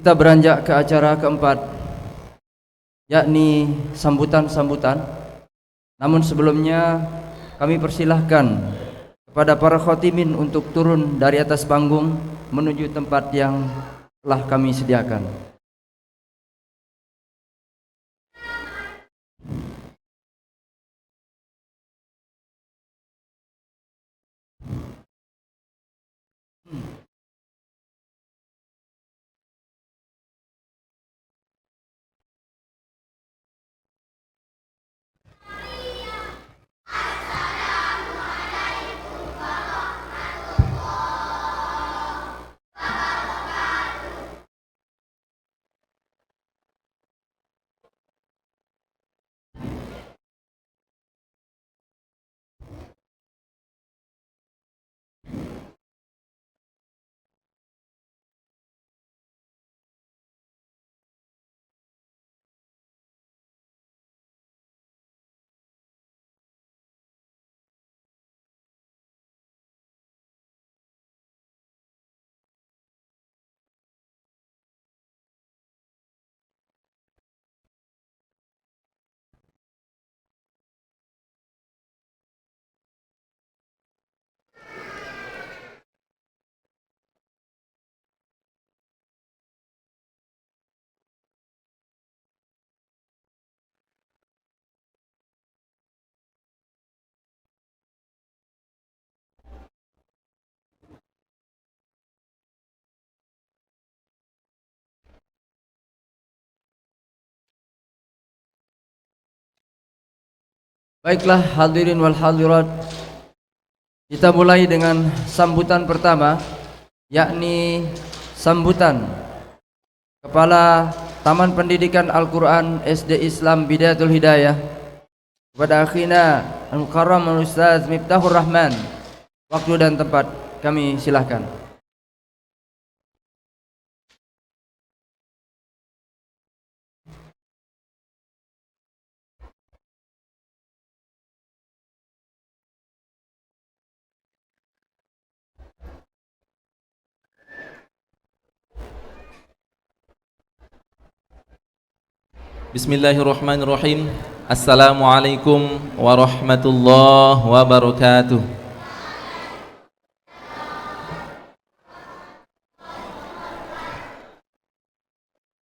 Kita beranjak ke acara keempat, yakni sambutan-sambutan. Namun sebelumnya kami persilahkan kepada para khotimin untuk turun dari atas panggung menuju tempat yang telah kami sediakan. Baiklah hadirin wal hadirat, kita mulai dengan sambutan pertama, yakni sambutan Kepala Taman Pendidikan Al-Quran SD Islam Bidayatul Hidayah kepada akhina Al-Mukarram Ustaz Miftahur Rahman. Waktu dan tempat kami silahkan. Bismillahirrahmanirrahim. Assalamualaikum warahmatullahi wabarakatuh.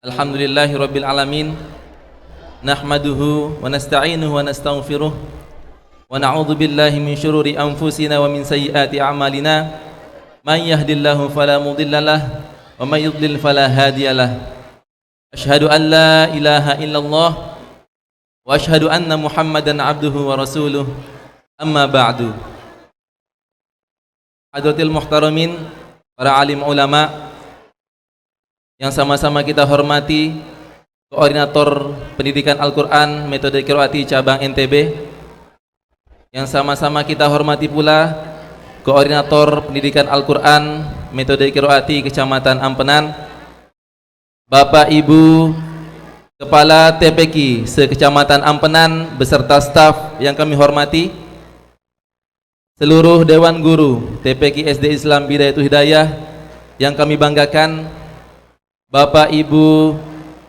Alhamdulillahi rabbil alamin. Nahmaduhu wa nasta'inuhu wa nastaghfiruh wa na'udzu billahi min syururi anfusina wa min sayyiati a'malina. Man yahdihillahu fala mudhillalah wa may yudlil fala hadiyalah. Asyhadu an la ilaha illallah wa asyhadu anna Muhammadan abduhu wa rasuluh. Amma ba'du. Hadratil muhtaramin, para alim ulama yang sama-sama kita hormati, Koordinator Pendidikan Al-Quran Metode Qiraati Cabang NTB, yang sama-sama kita hormati pula Koordinator Pendidikan Al-Quran Metode Qiraati Kecamatan Ampenan, Bapak Ibu Kepala TPQ se-Kecamatan Ampenan beserta staf yang kami hormati, seluruh Dewan Guru TPQ SD Islam Bidayatul Hidayah yang kami banggakan, Bapak Ibu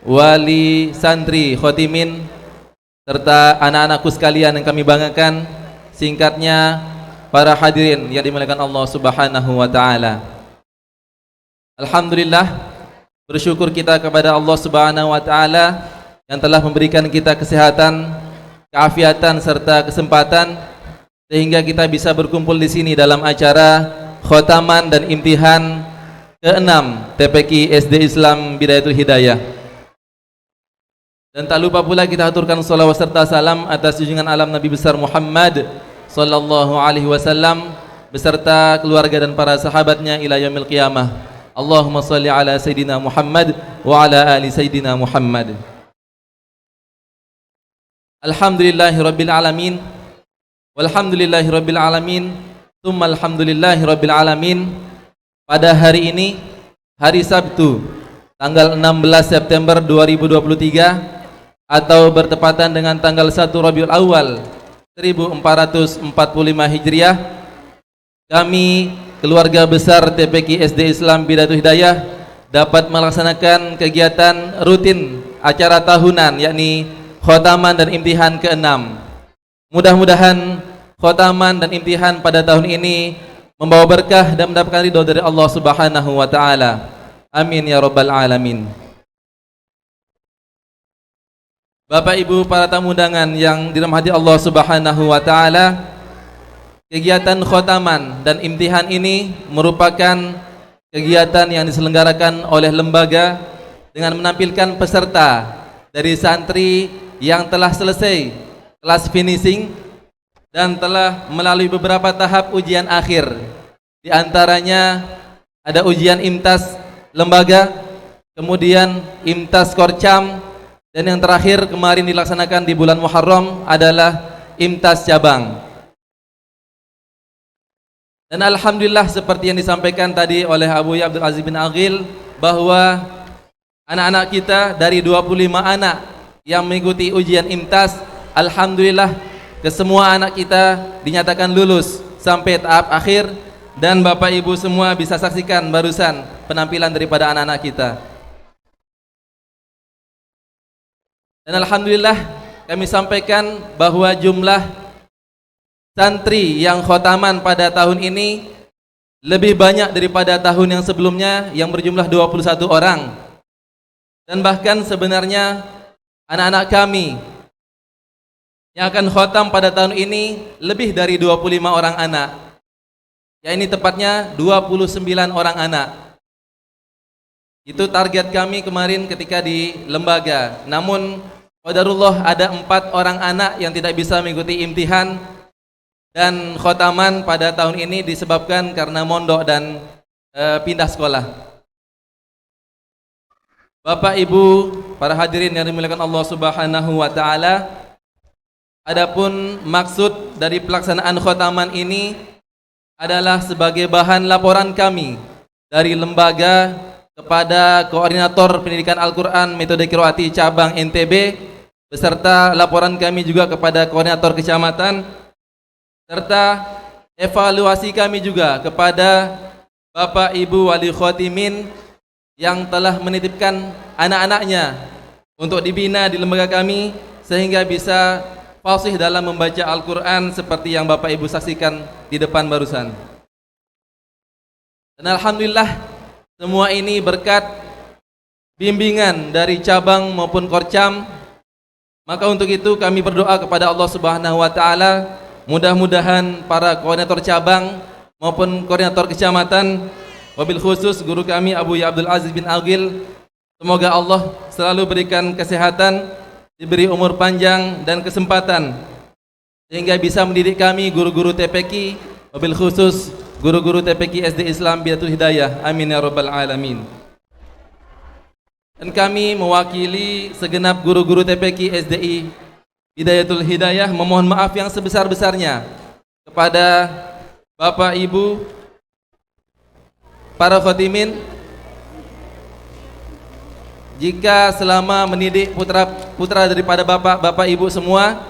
Wali Santri Khotimin serta anak-anakku sekalian yang kami banggakan, singkatnya para hadirin yang dimuliakan Allah Subhanahu wa taala. Alhamdulillah, bersyukur kita kepada Allah Subhanahu wa taala yang telah memberikan kita kesehatan, keafiatan serta kesempatan sehingga kita bisa berkumpul di sini dalam acara khotaman dan imtihan ke-6 TPQ SD Islam Bidayatul Hidayah. Dan tak lupa pula kita aturkan salawat serta salam atas junjungan alam Nabi besar Muhammad sallallahu alaihi wasallam beserta keluarga dan para sahabatnya ila yaumil qiyamah. Allahumma salli ala Sayyidina Muhammad wa ala ali Sayyidina Muhammad. Alhamdulillahi Rabbil Alamin, walhamdulillahi Rabbil Alamin, thumma alhamdulillahi Rabbil Alamin. Pada hari ini, hari Sabtu, tanggal 16 September 2023 atau bertepatan dengan tanggal 1 Rabiul Awal 1445 Hijriah, kami keluarga besar TPQ SD Islam Bidayatul Hidayah dapat melaksanakan kegiatan rutin acara tahunan, yakni khotaman dan imtihan ke-6. Mudah-mudahan khotaman dan imtihan pada tahun ini membawa berkah dan mendapatkan ridho dari Allah Subhanahu wa taala. Amin ya rabbal alamin. Bapak Ibu para tamu undangan yang dirahmati Allah Subhanahu wa taala, kegiatan khotaman dan imtihan ini merupakan kegiatan yang diselenggarakan oleh lembaga dengan menampilkan peserta dari santri yang telah selesai kelas finishing dan telah melalui beberapa tahap ujian akhir. Di antaranya ada ujian IMTAS lembaga, kemudian IMTAS Korcam, dan yang terakhir kemarin dilaksanakan di bulan Muharram adalah IMTAS cabang. Dan alhamdulillah seperti yang disampaikan tadi oleh Abu Abdul Aziz bin Aqil, bahwa anak-anak kita dari 25 anak yang mengikuti ujian IMTAS, alhamdulillah kesemua anak kita dinyatakan lulus sampai tahap akhir. Dan Bapak Ibu semua bisa saksikan barusan penampilan daripada anak-anak kita. Dan alhamdulillah kami sampaikan bahwa jumlah santri yang khotaman pada tahun ini lebih banyak daripada tahun yang sebelumnya yang berjumlah 21 orang. Dan bahkan sebenarnya anak-anak kami yang akan khotam pada tahun ini lebih dari 25 orang anak. Ya, ini tepatnya 29 orang anak. Itu target kami kemarin ketika di lembaga. Namun qadarullah ada 4 orang anak yang tidak bisa mengikuti imtihan dan khotaman pada tahun ini disebabkan karena mondok dan pindah sekolah. Bapak Ibu para hadirin yang dimuliakan Allah Subhanahu wa taala, adapun maksud dari pelaksanaan khotaman ini adalah sebagai bahan laporan kami dari lembaga kepada Koordinator Pendidikan Al-Quran Metode Qiraati Cabang NTB, beserta laporan kami juga kepada Koordinator Kecamatan, serta evaluasi kami juga kepada Bapak Ibu Wali Khotimin yang telah menitipkan anak-anaknya untuk dibina di lembaga kami sehingga bisa fasih dalam membaca Al-Quran seperti yang Bapak Ibu saksikan di depan barusan. Dan alhamdulillah semua ini berkat bimbingan dari cabang maupun korcam. Maka untuk itu kami berdoa kepada Allah Subhanahu wa taala, mudah-mudahan para koordinator cabang maupun koordinator kecamatan, wabil khusus guru kami Abu Abdul Aziz bin Aqil, semoga Allah selalu berikan kesehatan, diberi umur panjang dan kesempatan sehingga bisa mendidik kami guru-guru TPQ, wabil khusus guru-guru TPQ SD Islam Bidatul Hidayah. Amin ya rabbal alamin. Dan kami mewakili segenap guru-guru TPQ SDI Bidayatul Hidayah memohon maaf yang sebesar-besarnya kepada Bapak Ibu para khotimin jika selama mendidik putra daripada bapak ibu semua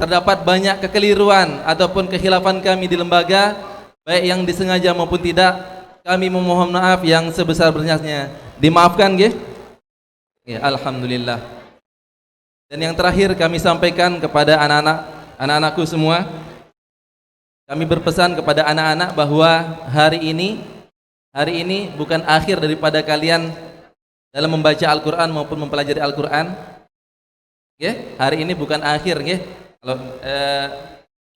terdapat banyak kekeliruan ataupun kekhilafan kami di lembaga, baik yang disengaja maupun tidak, kami memohon maaf yang sebesar-besarnya. Dimaafkan nggih? Ya, alhamdulillah. Dan yang terakhir kami sampaikan kepada anak-anakku semua, kami berpesan kepada anak-anak bahwa hari ini bukan akhir daripada kalian dalam membaca Al-Quran maupun mempelajari Al-Quran. Okay? Hari ini bukan akhir, okay?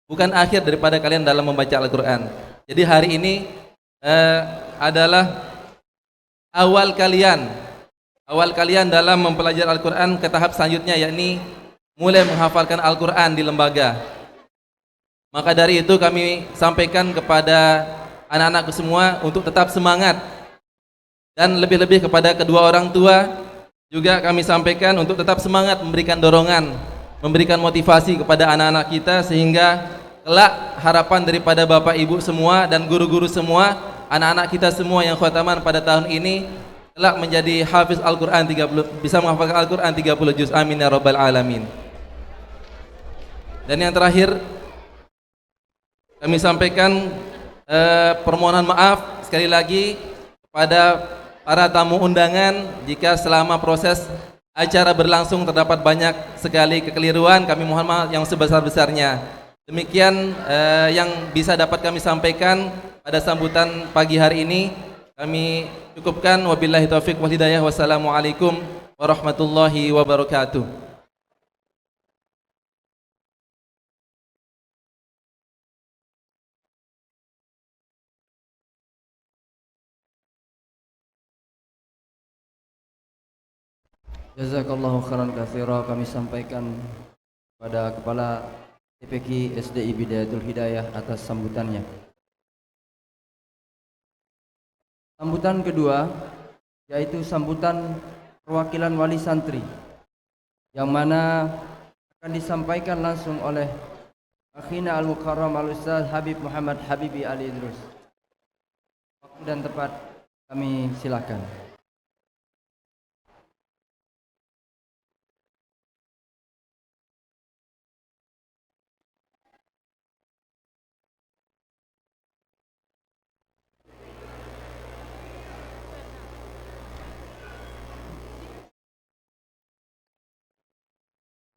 Bukan akhir daripada kalian dalam membaca Al-Quran. Jadi hari ini adalah awal kalian dalam mempelajari Al-Quran ke tahap selanjutnya, yakni mulai menghafalkan Al-Quran di lembaga. Maka dari itu kami sampaikan kepada anak-anakku semua untuk tetap semangat. Dan lebih-lebih kepada kedua orang tua juga kami sampaikan untuk tetap semangat memberikan dorongan, memberikan motivasi kepada anak-anak kita sehingga kelak harapan daripada Bapak Ibu semua dan guru-guru semua, anak-anak kita semua yang khotaman pada tahun ini kelak menjadi hafiz Al-Quran 30, bisa menghafalkan Al-Quran 30 juz. Amin ya rabbal alamin. Dan yang terakhir kami sampaikan permohonan maaf sekali lagi kepada para tamu undangan, jika selama proses acara berlangsung terdapat banyak sekali kekeliruan, kami mohon maaf yang sebesar-besarnya. Demikian yang bisa dapat kami sampaikan pada sambutan pagi hari ini. Kami cukupkan. Wabillahi taufiq wal hidayah. Wassalamualaikum warahmatullahi wabarakatuh. Jazakallahu khairan katsira. Kami sampaikan pada Kepala TPQ SDI Bidayatul Hidayah atas sambutannya. Sambutan kedua yaitu sambutan perwakilan wali santri, yang mana akan disampaikan langsung oleh Akhina Al-Mukarram Al-Ustaz Habib Muhammad Habibi Ali Idrus. Waktu dan tempat kami silakan.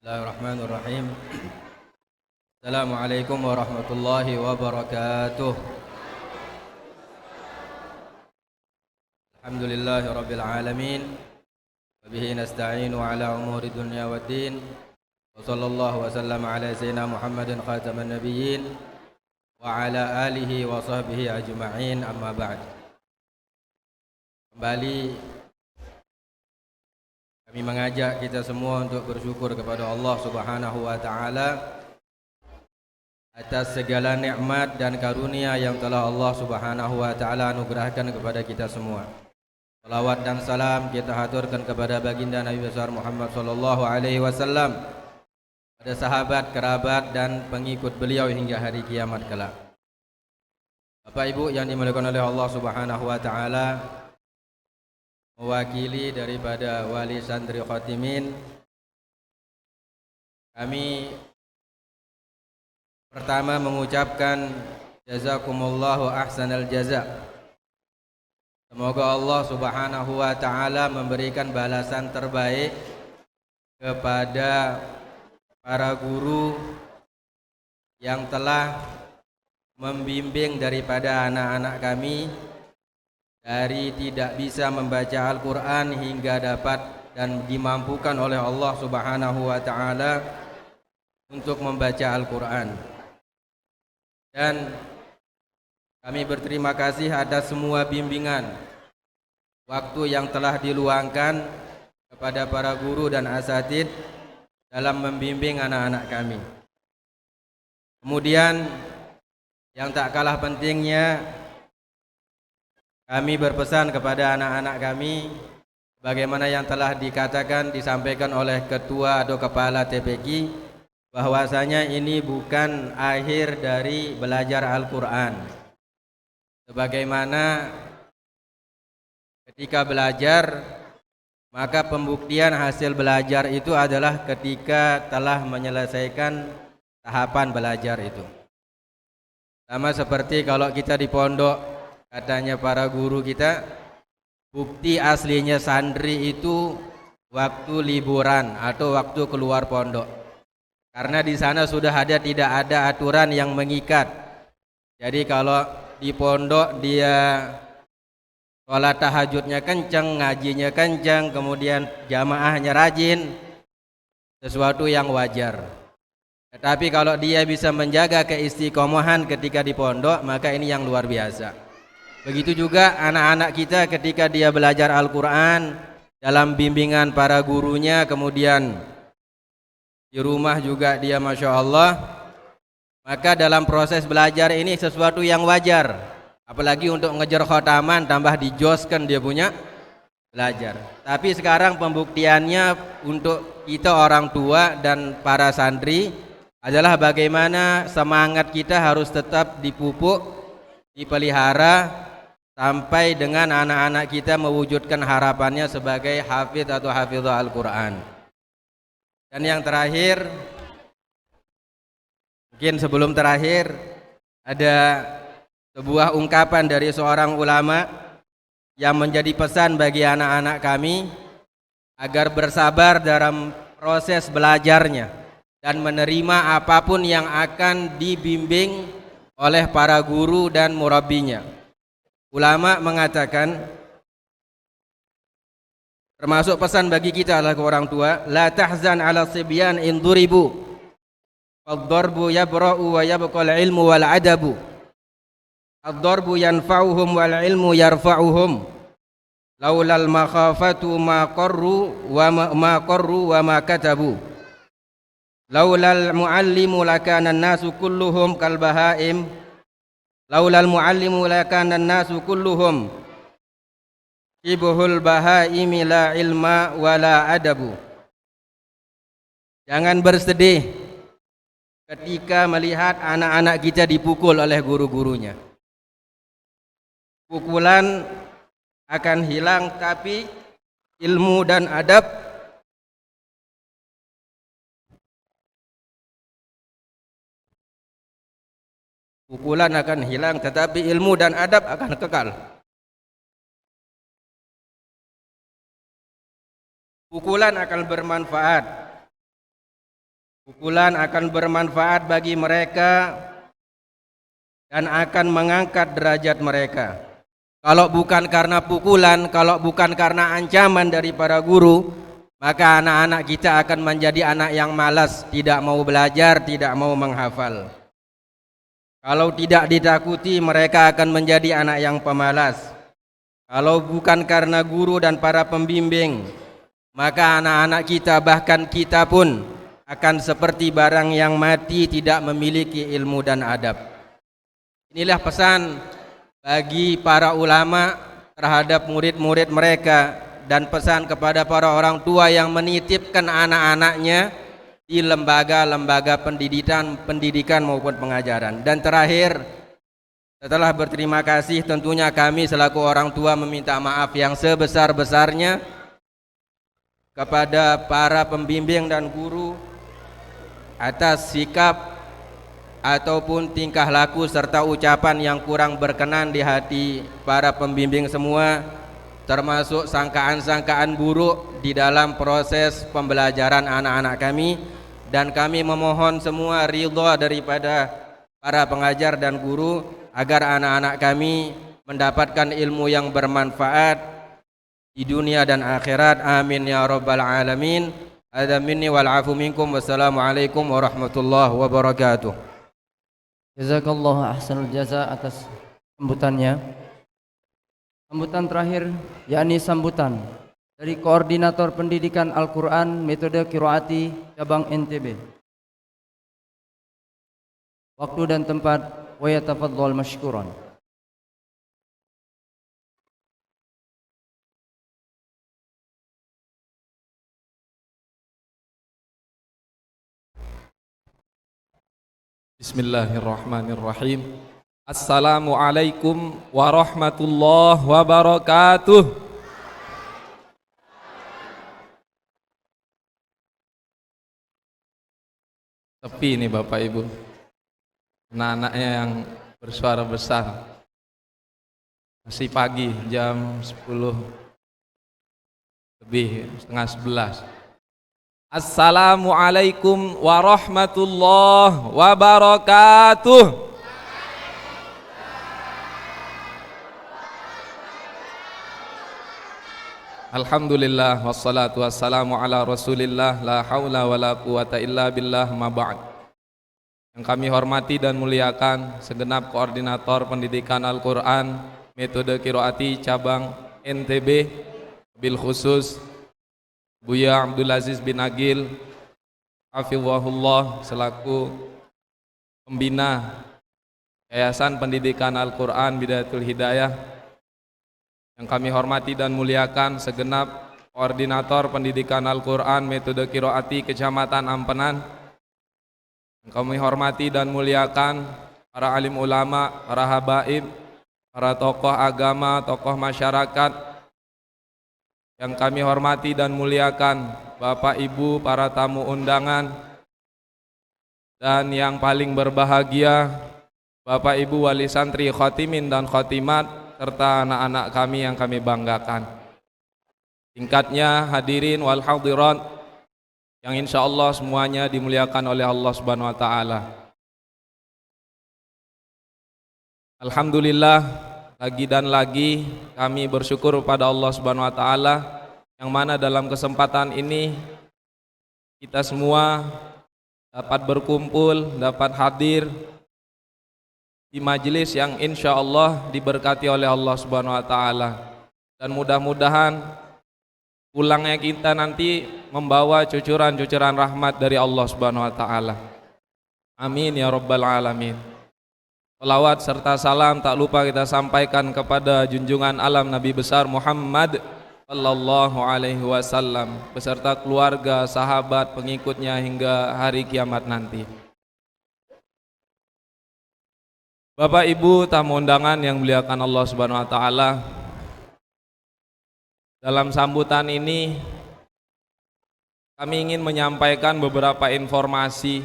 Bismillahirrahmanirrahim. Assalamualaikum warahmatullahi wabarakatuh. Alhamdulillahi rabbil alamin. Wa bihi nasta'inu ala umuri dunya waddin. Wa sallallahu wa sallama ala sayyidina Muhammadin khataman nabiyyin wa ala alihi wa sahbihi ajma'in, amma ba'd. Kembali kami mengajak kita semua untuk bersyukur kepada Allah Subhanahu wa taala atas segala nikmat dan karunia yang telah Allah Subhanahu wa taala anugerahkan kepada kita semua. Salawat dan salam kita haturkan kepada baginda Nabi besar Muhammad sallallahu alaihi wasallam, pada sahabat, kerabat dan pengikut beliau hingga hari kiamat kelak. Bapak Ibu yang dimuliakan oleh Allah Subhanahu wa taala, mewakili daripada wali santri khatimin, kami pertama mengucapkan jazakumullahu ahsanal jaza. Semoga Allah Subhanahu wa taala memberikan balasan terbaik kepada para guru yang telah membimbing daripada anak-anak kami dari tidak bisa membaca Al-Quran hingga dapat dan dimampukan oleh Allah Subhanahu wa taala untuk membaca Al-Quran. Dan kami berterima kasih atas semua bimbingan, waktu yang telah diluangkan kepada para guru dan asatid dalam membimbing anak-anak kami. Kemudian yang tak kalah pentingnya, kami berpesan kepada anak-anak kami, bagaimana yang telah dikatakan, disampaikan oleh ketua atau kepala TPQ, bahwasanya ini bukan akhir dari belajar Al-Quran. Sebagaimana ketika belajar, maka pembuktian hasil belajar itu adalah ketika telah menyelesaikan tahapan belajar itu. Sama seperti kalau kita di pondok, katanya para guru kita, bukti aslinya santri itu waktu liburan atau waktu keluar pondok. Karena di sana sudah tidak ada aturan yang mengikat. Jadi kalau di pondok dia sholat tahajudnya kencang, ngajinya kencang, kemudian jamaahnya rajin, sesuatu yang wajar. Tetapi kalau dia bisa menjaga keistiqomahan ketika di pondok, maka ini yang luar biasa. Begitu juga anak-anak kita ketika dia belajar Al-Quran dalam bimbingan para gurunya, kemudian di rumah juga dia Masya Allah, maka dalam proses belajar ini sesuatu yang wajar. Apalagi untuk ngejar khotaman, tambah dijoskan dia punya belajar. Tapi sekarang pembuktiannya untuk kita orang tua dan para santri adalah bagaimana semangat kita harus tetap dipupuk, dipelihara, sampai dengan anak-anak kita mewujudkan harapannya sebagai hafidh atau hafidhah Al-Quran. Dan yang terakhir, mungkin sebelum terakhir, ada sebuah ungkapan dari seorang ulama yang menjadi pesan bagi anak-anak kami agar bersabar dalam proses belajarnya dan menerima apapun yang akan dibimbing oleh para guru dan murabbinya. Ulama mengatakan, termasuk pesan bagi kita adalah ke orang tua, la tahzan ala sibyan in duribu fad-darbu yabra'u wa yabqal ilmu wal adabu. Ad-darbu yanfa'uhum wal ilmu yarfa'uhum. Laulal makhafatu ma qarru wa ma katabu. Laulal muallimu lakana an-nasu kulluhum kal bahaim. Laulal muallimu lakana an-nasu kulluhum ibuhul bahaimi la ilma wala adabu. Jangan bersedih ketika melihat anak-anak kita dipukul oleh guru-gurunya. Pukulan akan hilang, tapi ilmu dan adab pukulan akan hilang, tetapi ilmu dan adab akan kekal. Pukulan akan bermanfaat. Pukulan akan bermanfaat bagi mereka dan akan mengangkat derajat mereka. Kalau bukan karena pukulan, kalau bukan karena ancaman dari para guru, maka anak-anak kita akan menjadi anak yang malas, tidak mau belajar, tidak mau menghafal. Kalau tidak ditakuti, mereka akan menjadi anak yang pemalas. Kalau bukan karena guru dan para pembimbing, maka anak-anak kita, bahkan kita pun akan seperti barang yang mati, tidak memiliki ilmu dan adab. Inilah pesan bagi para ulama terhadap murid-murid mereka, dan pesan kepada para orang tua yang menitipkan anak-anaknya di lembaga-lembaga pendidikan maupun pengajaran. Dan terakhir, setelah berterima kasih, tentunya kami selaku orang tua meminta maaf yang sebesar-besarnya kepada para pembimbing dan guru atas sikap ataupun tingkah laku serta ucapan yang kurang berkenan di hati para pembimbing semua, termasuk sangkaan-sangkaan buruk di dalam proses pembelajaran anak-anak kami. Dan kami memohon semua ridha daripada para pengajar dan guru agar anak-anak kami mendapatkan ilmu yang bermanfaat di dunia dan akhirat. Amin ya rabbal alamin. Hadza minni wal afu minkum. Wassalamualaikum warahmatullahi wabarakatuh. Jazakallahu ahsanul jaza atas sambutannya. Sambutan terakhir yakni sambutan dari Koordinator Pendidikan Al-Quran Metode Qiraati Cabang NTB. Waktu dan tempat, wa yatafadhal mashkuran. Bismillahirrahmanirrahim. Assalamualaikum warahmatullahi wabarakatuh. Sepi nih Bapak Ibu, anak-anaknya yang bersuara besar. Masih pagi, jam 10 lebih, setengah 11. Assalamualaikum warahmatullahi wabarakatuh. Alhamdulillah wassalatu wassalamu ala rasulillah, la haula wa la quwata illa billah, ma ba'd. Yang kami hormati dan muliakan segenap koordinator pendidikan Al-Quran Metode Qiraati Cabang NTB, bil khusus Buya Abdul Aziz bin Agil hafizahullah selaku pembina Yayasan Pendidikan Al-Quran Bidayatul Hidayah. Yang kami hormati dan muliakan segenap koordinator pendidikan Al-Quran Metode Qiraati Kecamatan Ampenan. Yang kami hormati dan muliakan para alim ulama, para habaib, para tokoh agama, tokoh masyarakat. Yang kami hormati dan muliakan Bapak Ibu, para tamu undangan. Dan yang paling berbahagia Bapak Ibu wali santri khotimin dan khotimat serta anak-anak kami yang kami banggakan. Singkatnya, hadirin wal hadirat yang insya Allah semuanya dimuliakan oleh Allah Subhanahu wa Ta'ala. Alhamdulillah, lagi dan lagi kami bersyukur pada Allah Subhanahu wa Ta'ala, yang mana dalam kesempatan ini kita semua dapat berkumpul, dapat hadir di majelis yang insya Allah diberkati oleh Allah Subhanahu wa Ta'ala, dan mudah-mudahan pulangnya kita nanti membawa cucuran-cucuran rahmat dari Allah Subhanahu wa Ta'ala. Amin ya rabbal alamin. Salawat serta salam tak lupa kita sampaikan kepada junjungan alam Nabi besar Muhammad sallallahu alaihi wasallam beserta keluarga, sahabat, pengikutnya hingga hari kiamat nanti. Bapak Ibu tamu undangan yang muliakan Allah Subhanahu wa Ta'ala, dalam sambutan ini kami ingin menyampaikan beberapa informasi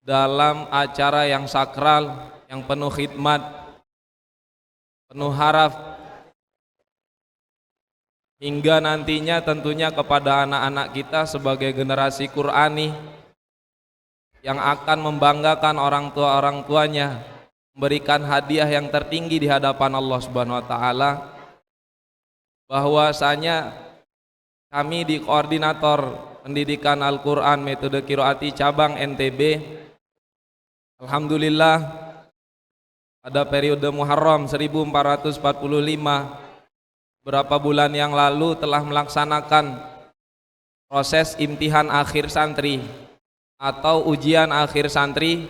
dalam acara yang sakral, yang penuh khidmat, penuh haraf, hingga nantinya tentunya kepada anak-anak kita sebagai generasi Qur'ani yang akan membanggakan orang tuanya, memberikan hadiah yang tertinggi di hadapan Allah Subhanahu wa Ta'ala. Bahwasanya kami di Koordinator Pendidikan Al-Quran Metode Qiraati Cabang NTB, alhamdulillah pada periode Muharram 1445 beberapa bulan yang lalu telah melaksanakan proses imtihan akhir santri atau ujian akhir santri,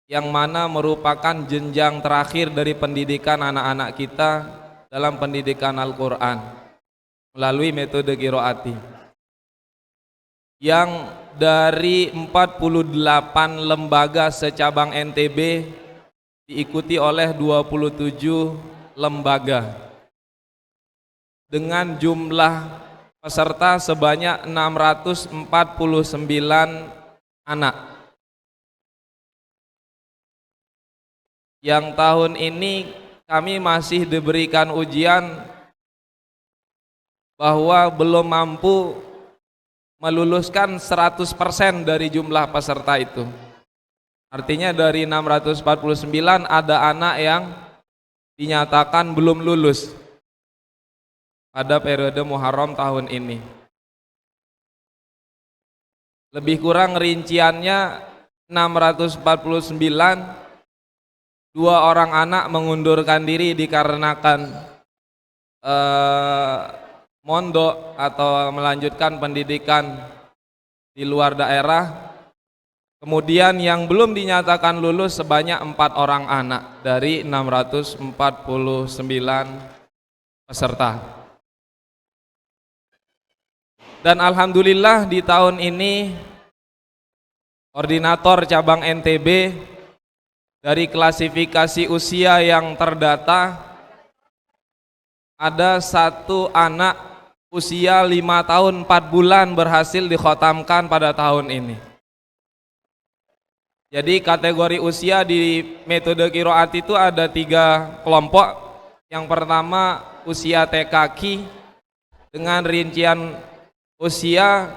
yang mana merupakan jenjang terakhir dari pendidikan anak-anak kita dalam pendidikan Al-Quran melalui metode qiraati, yang dari 48 lembaga secabang NTB diikuti oleh 27 lembaga dengan jumlah peserta sebanyak 649 anak. Yang tahun ini kami masih diberikan ujian bahwa belum mampu meluluskan 100% dari jumlah peserta itu. Artinya dari 649 ada anak yang dinyatakan belum lulus pada periode Muharram tahun ini. Lebih kurang rinciannya 649, 2 orang anak mengundurkan diri dikarenakan mondok atau melanjutkan pendidikan di luar daerah. Kemudian yang belum dinyatakan lulus sebanyak 4 orang anak dari 649 peserta. Dan alhamdulillah di tahun ini koordinator cabang NTB dari klasifikasi usia yang terdata ada 1 anak usia 5 tahun 4 bulan berhasil dikhotamkan pada tahun ini. Jadi kategori usia di metode qiraat itu ada 3 kelompok. Yang pertama usia TKQ dengan rincian usia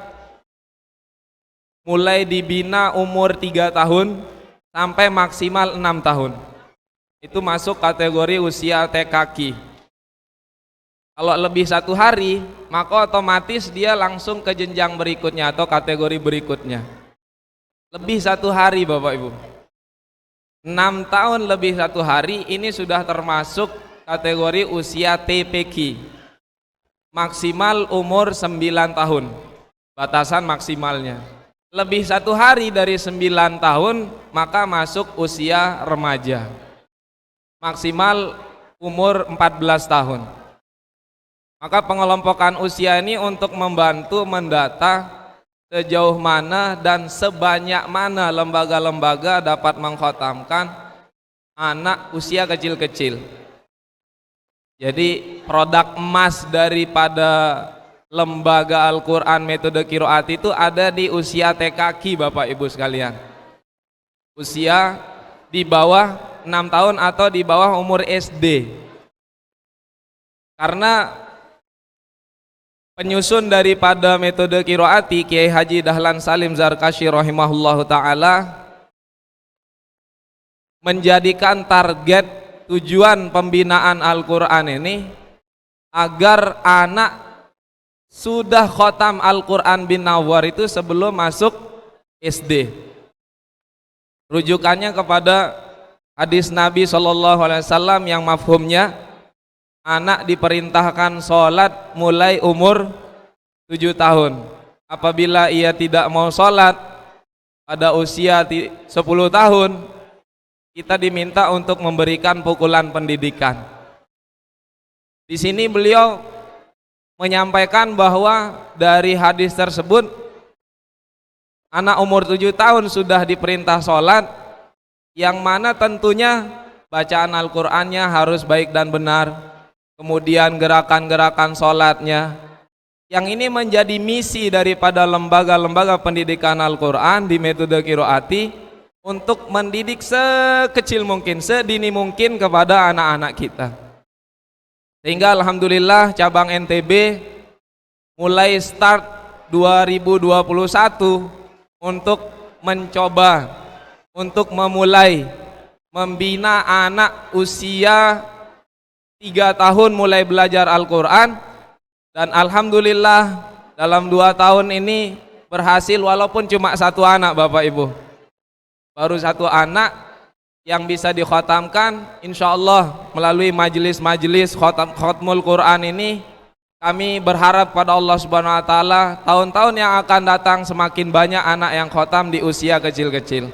mulai dibina umur 3 tahun sampai maksimal 6 tahun. Itu masuk kategori usia TKQ. Kalau lebih 1 hari, maka otomatis dia langsung ke jenjang berikutnya atau kategori berikutnya. Lebih 1 hari Bapak Ibu, 6 tahun lebih 1 hari, ini sudah termasuk kategori usia TPQ, maksimal umur 9 tahun, batasan maksimalnya. Lebih 1 hari dari 9 tahun, maka masuk usia remaja, maksimal umur 14 tahun. Maka pengelompokan usia ini untuk membantu mendata sejauh mana dan sebanyak mana lembaga-lembaga dapat mengkhotamkan anak usia kecil-kecil. Jadi produk emas daripada lembaga Al-Quran metode qiraat itu ada di usia TKQ Bapak Ibu sekalian. Usia di bawah 6 tahun atau di bawah umur SD. Karena penyusun daripada metode qiraati Kiai Haji Dahlan Salim Zarkashi rahimahullahu taala menjadikan target tujuan pembinaan Al-Qur'an ini agar anak sudah khotam Al-Qur'an bin Nawar itu sebelum masuk SD. Rujukannya kepada hadis Nabi SAW yang mafhumnya anak diperintahkan sholat mulai umur 7 tahun. Apabila ia tidak mau sholat pada usia 10 tahun, kita diminta untuk memberikan pukulan pendidikan. Di sini beliau menyampaikan bahwa dari hadis tersebut anak umur 7 tahun sudah diperintah sholat, yang mana tentunya bacaan Al-Qur'annya harus baik dan benar. Kemudian gerakan-gerakan sholatnya, yang ini menjadi misi daripada lembaga-lembaga pendidikan Al-Quran di metode qiraati untuk mendidik sekecil mungkin, sedini mungkin kepada anak-anak kita. Sehingga alhamdulillah cabang NTB mulai start 2021 untuk mencoba untuk memulai membina anak usia 3 tahun mulai belajar Al-Quran, dan alhamdulillah dalam 2 tahun ini berhasil walaupun cuma 1 anak Bapak Ibu, baru 1 anak yang bisa dikhatamkan. Insya Allah melalui majelis-majelis khatmul Quran ini kami berharap pada Allah Subhanahu Wa Taala tahun-tahun yang akan datang semakin banyak anak yang khatam di usia kecil-kecil.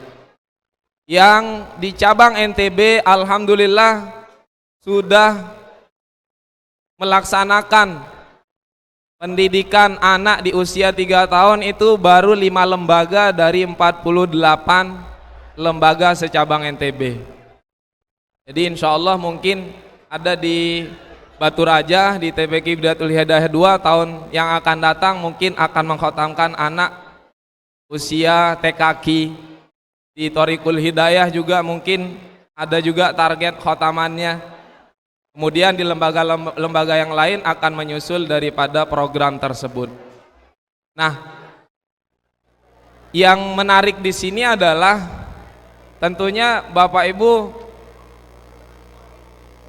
Yang di cabang NTB alhamdulillah sudah melaksanakan pendidikan anak di usia 3 tahun itu baru 5 lembaga dari 48 lembaga secabang NTB. Jadi insya Allah mungkin ada di Batu Raja, di TPQ Bidatul Hidayah 2 tahun yang akan datang mungkin akan mengkhatamkan anak usia TKQ. Di Thoriqul Hidayah juga mungkin ada juga target khotamannya. Kemudian di lembaga-lembaga yang lain akan menyusul daripada program tersebut. Nah, yang menarik di sini adalah tentunya Bapak Ibu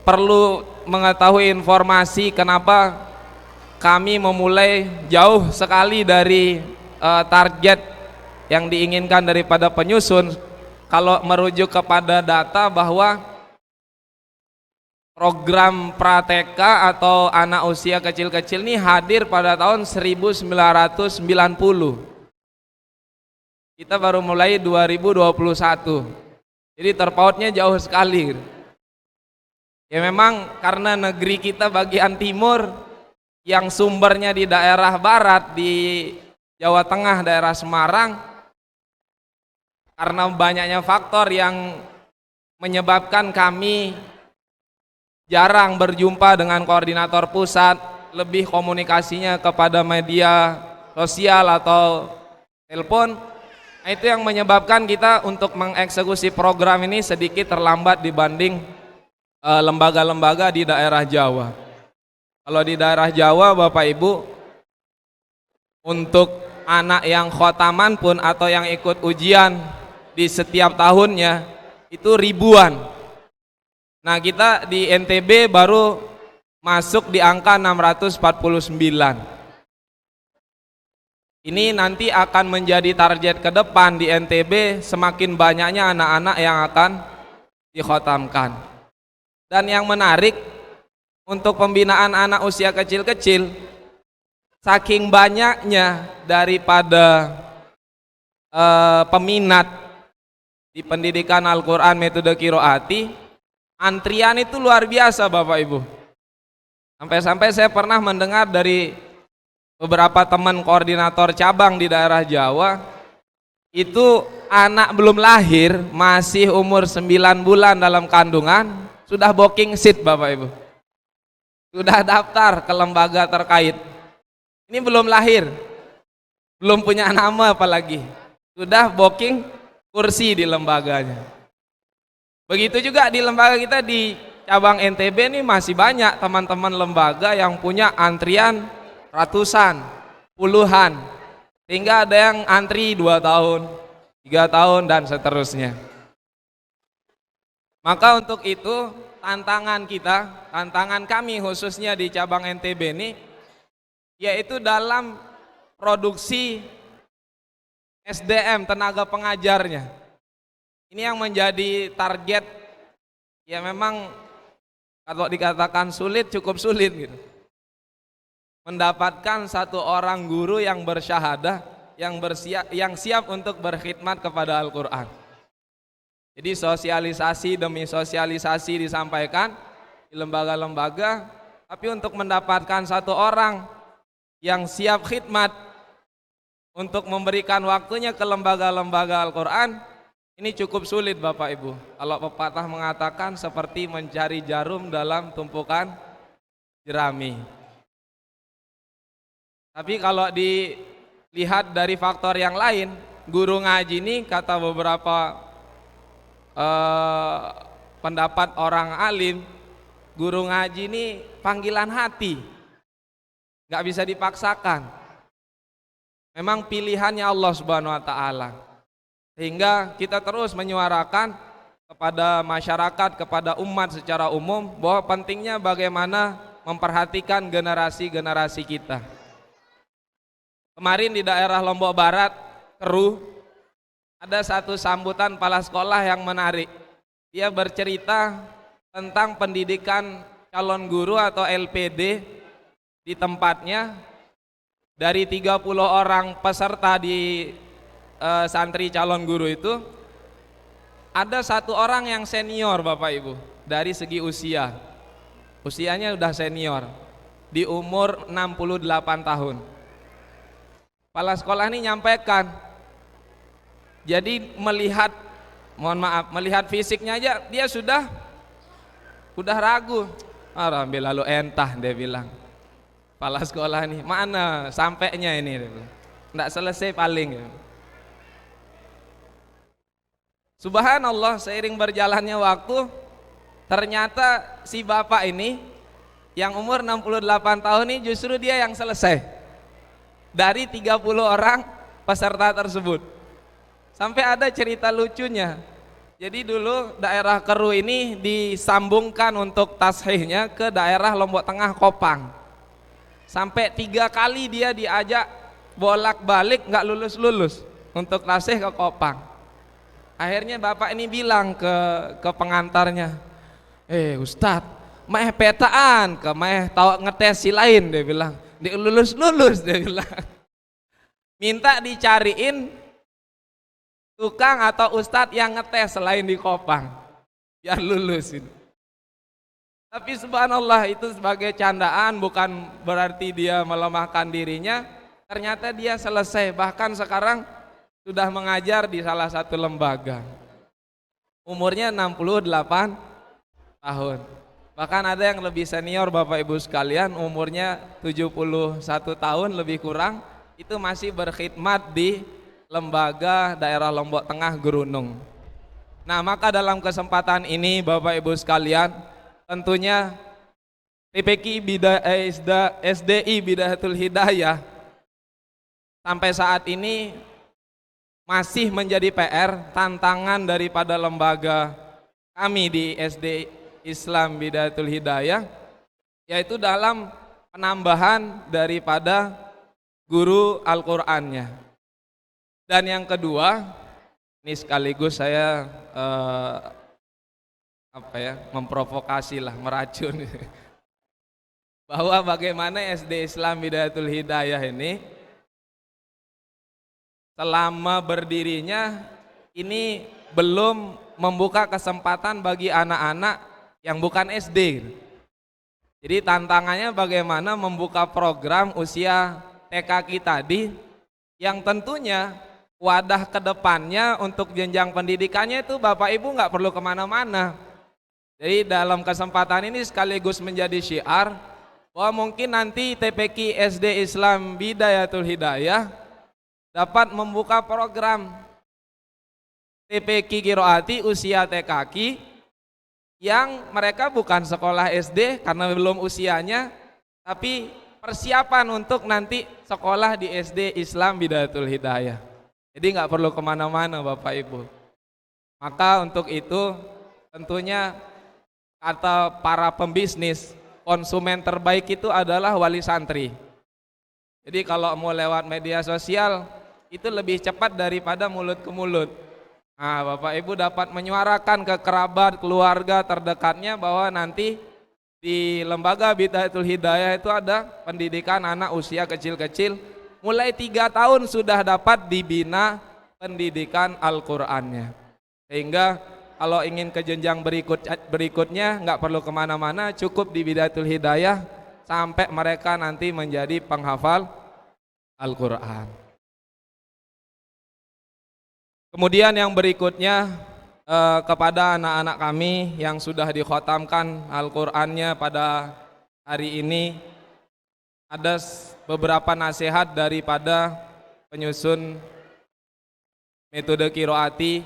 perlu mengetahui informasi kenapa kami memulai jauh sekali dari target yang diinginkan daripada penyusun. Kalau merujuk kepada data bahwa program Prateka atau anak usia kecil-kecil ini hadir pada tahun 1990. Kita baru mulai 2021. Jadi terpautnya jauh sekali. Ya memang karena negeri kita bagian timur yang sumbernya di daerah barat, di Jawa Tengah, daerah Semarang, karena banyaknya faktor yang menyebabkan kami jarang berjumpa dengan koordinator pusat, lebih komunikasinya kepada media sosial atau telepon. Nah, itu yang menyebabkan kita untuk mengeksekusi program ini sedikit terlambat dibanding lembaga-lembaga di daerah Jawa. Kalau di daerah Jawa Bapak Ibu, untuk anak yang khotaman pun atau yang ikut ujian di setiap tahunnya itu ribuan. Nah, kita di NTB baru masuk di angka 649. Ini nanti akan menjadi target ke depan di NTB, semakin banyaknya anak-anak yang akan dikhotamkan. Dan yang menarik untuk pembinaan anak usia kecil-kecil, saking banyaknya daripada peminat di pendidikan Al-Quran metode qiraati, antrian itu luar biasa Bapak Ibu. Sampai-sampai saya pernah mendengar dari beberapa teman koordinator cabang di daerah Jawa, itu anak belum lahir, masih umur 9 bulan dalam kandungan, sudah booking seat Bapak Ibu. Sudah daftar ke lembaga terkait. Ini belum lahir, belum punya nama apalagi, sudah booking kursi di lembaganya. Begitu juga di lembaga kita di cabang NTB ini masih banyak teman-teman lembaga yang punya antrian ratusan, puluhan, sehingga ada yang antri 2 tahun, 3 tahun dan seterusnya. Maka untuk itu tantangan kita, tantangan kami khususnya di cabang NTB ini, yaitu dalam produksi SDM, tenaga pengajarnya. Ini yang menjadi target, ya memang kalau dikatakan sulit, cukup sulit gitu. Mendapatkan satu orang guru yang bersyahadah, yang siap untuk berkhidmat kepada Al-Quran. Jadi sosialisasi demi sosialisasi disampaikan di lembaga-lembaga, tapi untuk mendapatkan satu orang yang siap khidmat untuk memberikan waktunya ke lembaga-lembaga Al-Quran, ini cukup sulit Bapak Ibu. Kalau pepatah mengatakan seperti mencari jarum dalam tumpukan jerami. Tapi kalau dilihat dari faktor yang lain, guru ngaji ini kata beberapa pendapat orang alim, guru ngaji ini panggilan hati, nggak bisa dipaksakan. Memang pilihannya Allah Subhanahu wa Ta'ala. Sehingga kita terus menyuarakan kepada masyarakat, kepada umat secara umum, bahwa pentingnya bagaimana memperhatikan generasi-generasi kita. Kemarin di daerah Lombok Barat, Keruh, ada satu sambutan kepala sekolah yang menarik. Dia bercerita tentang pendidikan calon guru atau LPD di tempatnya. Dari 30 orang peserta di santri calon guru itu, ada satu orang yang senior Bapak Ibu, dari segi usia. Usianya udah senior, di umur 68 tahun. Kepala sekolah ini nyampaikan, jadi melihat fisiknya aja dia sudah ragu. Ambil lalu entah, dia bilang. Kepala sekolah ini, mana sampainya ini? Nggak selesai paling. Subhanallah, seiring berjalannya waktu, ternyata si bapak ini yang umur 68 tahun ini justru dia yang selesai dari 30 orang peserta tersebut. Sampai ada cerita lucunya. Jadi dulu daerah Keruh ini disambungkan untuk tashihnya ke daerah Lombok Tengah Kopang. Sampai 3 kali dia diajak bolak-balik nggak lulus-lulus untuk tashih ke Kopang. Akhirnya bapak ini bilang ke pengantarnya, Ustadz, meh petaan, meh tahu ngetes si lain, dia bilang, dia lulus-lulus, dia bilang. Minta dicariin tukang atau ustadz yang ngetes selain di Kopang, biar lulus ini. Tapi subhanallah, itu sebagai candaan, bukan berarti dia melemahkan dirinya. Ternyata dia selesai, bahkan sekarang sudah mengajar di salah satu lembaga. Umurnya 68 tahun. Bahkan ada yang lebih senior Bapak Ibu sekalian, umurnya 71 tahun lebih kurang, itu masih berkhidmat di lembaga daerah Lombok Tengah Gerunung. Nah, maka dalam kesempatan ini Bapak Ibu sekalian, tentunya TPQ SDI Bidayatul Hidayah sampai saat ini masih menjadi PR, tantangan daripada lembaga kami di SD Islam Bidayatul Hidayah, yaitu dalam penambahan daripada guru Al-Qur'annya. Dan yang kedua, ini sekaligus saya memprovokasi lah, meracun bahwa bagaimana SD Islam Bidayatul Hidayah ini selama berdirinya ini belum membuka kesempatan bagi anak-anak yang bukan SD. Jadi tantangannya bagaimana membuka program usia TKK tadi, yang tentunya wadah kedepannya untuk jenjang pendidikannya itu Bapak Ibu nggak perlu kemana-mana. Jadi dalam kesempatan ini sekaligus menjadi syiar bahwa mungkin nanti TPQ SD Islam Bidayatul Hidayah dapat membuka program TPQ Qiraati usia TKK yang mereka bukan sekolah SD karena belum usianya, tapi persiapan untuk nanti sekolah di SD Islam Bidayatul Hidayah. Jadi nggak perlu kemana-mana Bapak Ibu. Maka untuk itu tentunya kata para pembisnis, konsumen terbaik itu adalah wali santri. Jadi kalau mau lewat media sosial itu lebih cepat daripada mulut ke mulut. Nah, Bapak Ibu dapat menyuarakan ke kerabat, keluarga terdekatnya bahwa nanti di lembaga Bidayatul Hidayah itu ada pendidikan anak usia kecil-kecil, mulai 3 tahun sudah dapat dibina pendidikan Al-Qur'annya. Sehingga kalau ingin ke jenjang berikutnya nggak perlu kemana-mana, cukup di Bidayatul Hidayah sampai mereka nanti menjadi penghafal Al-Qur'an. Kemudian yang berikutnya kepada anak-anak kami yang sudah dikhotamkan Al-Qur'annya pada hari ini, ada beberapa nasihat daripada penyusun metode qiraati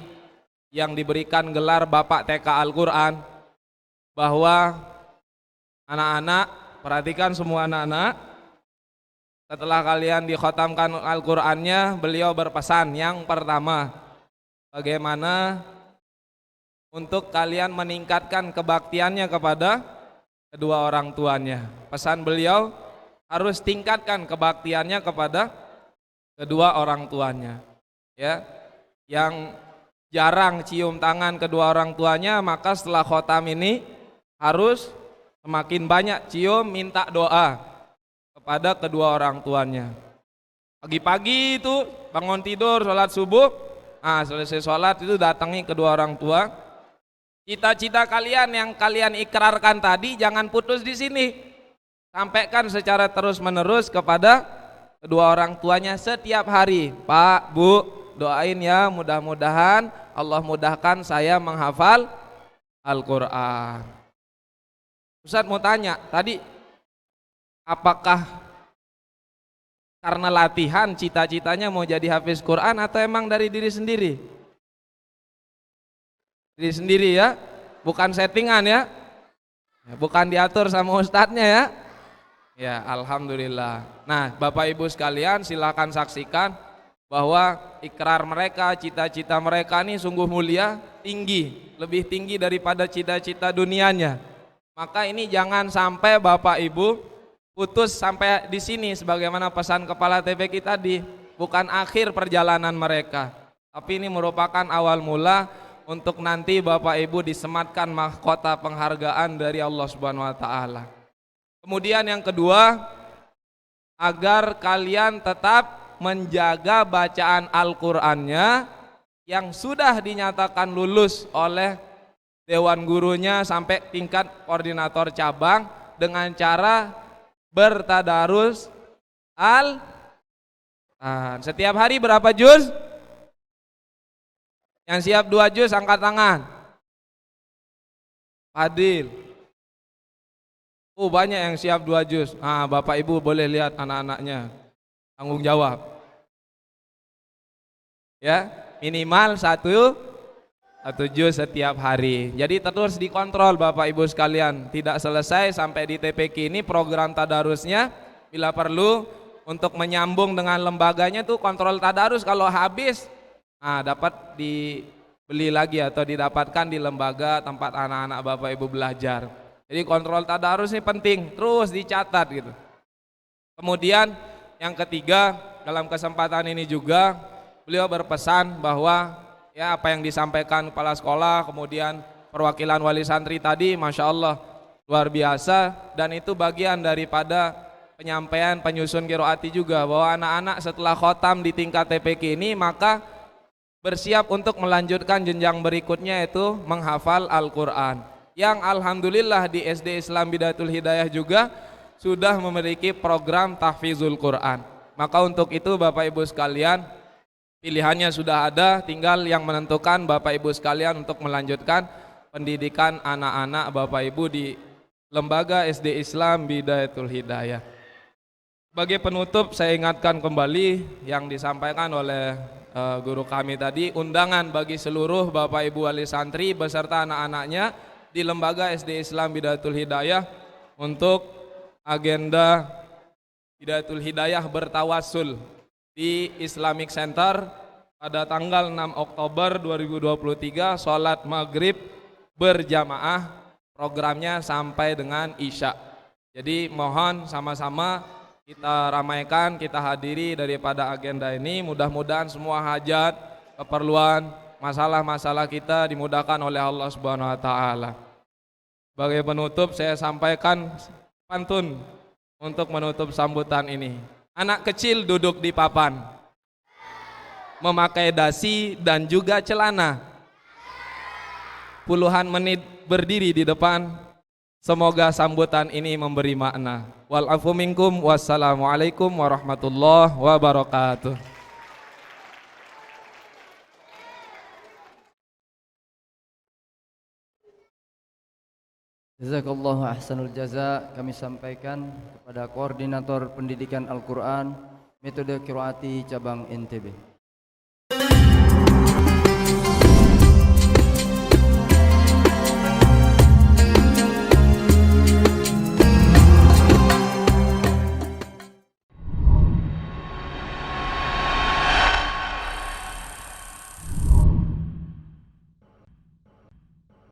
yang diberikan gelar Bapak TK Al-Qur'an, bahwa anak-anak, perhatikan semua anak-anak, setelah kalian dikhotamkan Al-Qur'annya, beliau berpesan yang pertama, bagaimana untuk kalian meningkatkan kebaktiannya kepada kedua orang tuanya. Pesan beliau, harus tingkatkan kebaktiannya kepada kedua orang tuanya. Ya, yang jarang cium tangan kedua orang tuanya, maka setelah khotam ini harus semakin banyak cium, minta doa kepada kedua orang tuanya. Pagi-pagi itu bangun tidur, sholat subuh, selesai sholat itu datangi kedua orang tua. Cita-cita kalian yang kalian ikrarkan tadi jangan putus di sini. Sampaikan secara terus-menerus kepada kedua orang tuanya setiap hari. Pak, Bu, doain ya, mudah-mudahan Allah mudahkan saya menghafal Al-Qur'an. Ustadz mau tanya, tadi apakah karena latihan cita-citanya mau jadi hafiz Quran atau emang dari diri sendiri? Diri sendiri ya, bukan settingan ya, bukan diatur sama ustadznya ya. Ya, alhamdulillah. Nah, Bapak Ibu sekalian silakan saksikan bahwa ikrar mereka, cita-cita mereka ini sungguh mulia, tinggi, lebih tinggi daripada cita-cita dunianya. Maka ini jangan sampai Bapak Ibu putus sampai di sini, sebagaimana pesan kepala TPQ tadi, bukan akhir perjalanan mereka, tapi ini merupakan awal mula untuk nanti Bapak Ibu disematkan mahkota penghargaan dari Allah Subhanahu wa taala. Kemudian yang kedua, agar kalian tetap menjaga bacaan Al-Qur'annya yang sudah dinyatakan lulus oleh dewan gurunya sampai tingkat koordinator cabang dengan cara bertadarus Al-Qur'an. Setiap hari berapa juz? Yang siap 2 juz angkat tangan. Adil. Banyak yang siap 2 juz. Bapak Ibu boleh lihat anak-anaknya. Tanggung jawab. Ya, minimal 1 juz setiap hari. Jadi terus dikontrol Bapak Ibu sekalian. Tidak selesai sampai di TPQ ini program tadarusnya, bila perlu untuk menyambung dengan lembaganya tuh kontrol tadarus, kalau habis dapat dibeli lagi atau didapatkan di lembaga tempat anak-anak Bapak Ibu belajar. Jadi kontrol tadarus ini penting, terus dicatat gitu. Kemudian yang ketiga, dalam kesempatan ini juga beliau berpesan bahwa ya apa yang disampaikan kepala sekolah, kemudian perwakilan wali santri tadi, Masya Allah luar biasa, dan itu bagian daripada penyampaian penyusun qiraati juga, bahwa anak-anak setelah khotam di tingkat TPQ ini maka bersiap untuk melanjutkan jenjang berikutnya, yaitu menghafal Al-Qur'an, yang alhamdulillah di SD Islam Bidayatul Hidayah juga sudah memiliki program tahfizul Qur'an. Maka untuk itu Bapak Ibu sekalian, pilihannya sudah ada, tinggal yang menentukan Bapak Ibu sekalian untuk melanjutkan pendidikan anak-anak Bapak Ibu di lembaga SD Islam Bidayatul Hidayah. Sebagai penutup, saya ingatkan kembali yang disampaikan oleh guru kami tadi, undangan bagi seluruh Bapak Ibu wali santri beserta anak-anaknya di Lembaga SD Islam Bidayatul Hidayah untuk agenda Bidayatul Hidayah bertawassul di Islamic Center pada tanggal 6 Oktober 2023, sholat maghrib berjamaah, programnya sampai dengan Isya. Jadi mohon sama-sama kita ramaikan, kita hadiri daripada agenda ini. Mudah-mudahan semua hajat, keperluan, masalah-masalah kita dimudahkan oleh Allah Subhanahu wa taala. Sebagai penutup saya sampaikan pantun untuk menutup sambutan ini. Anak kecil duduk di papan, memakai dasi dan juga celana. Puluhan menit berdiri di depan. Semoga sambutan ini memberi makna. Wal afu minkum, wassalamualaikum warahmatullahi wabarakatuh. Jazakallahu ahsanul jaza. Kami sampaikan kepada Koordinator Pendidikan Al-Quran Metode Qiraati Cabang NTB.